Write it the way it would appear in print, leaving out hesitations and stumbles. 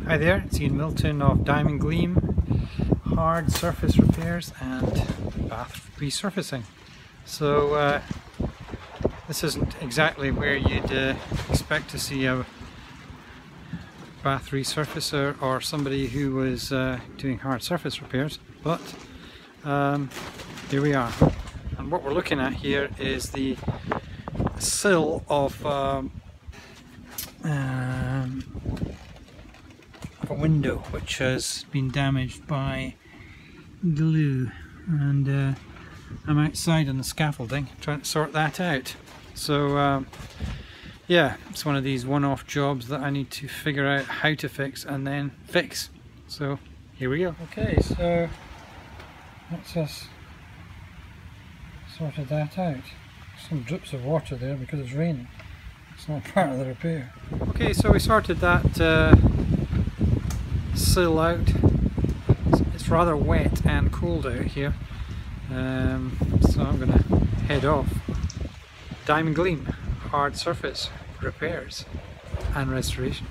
Hi there, it's Ian Milton of Diamond Gleam, hard surface repairs and bath resurfacing. So this isn't exactly where you'd expect to see a bath resurfacer or somebody who was doing hard surface repairs, but here we are. And what we're looking at here is the sill of a window which has been damaged by glue, and I'm outside on the scaffolding trying to sort that out. So yeah, it's one of these one-off jobs that I need to figure out how to fix and then fix. So here we go. Okay, so let's just sorted that out. Some drips of water there because it's raining. It's not part of the repair. Okay, so we sorted that sill out. It's rather wet and cold out here, so I'm going to head off. Diamond Gleam, hard surface repairs and restoration.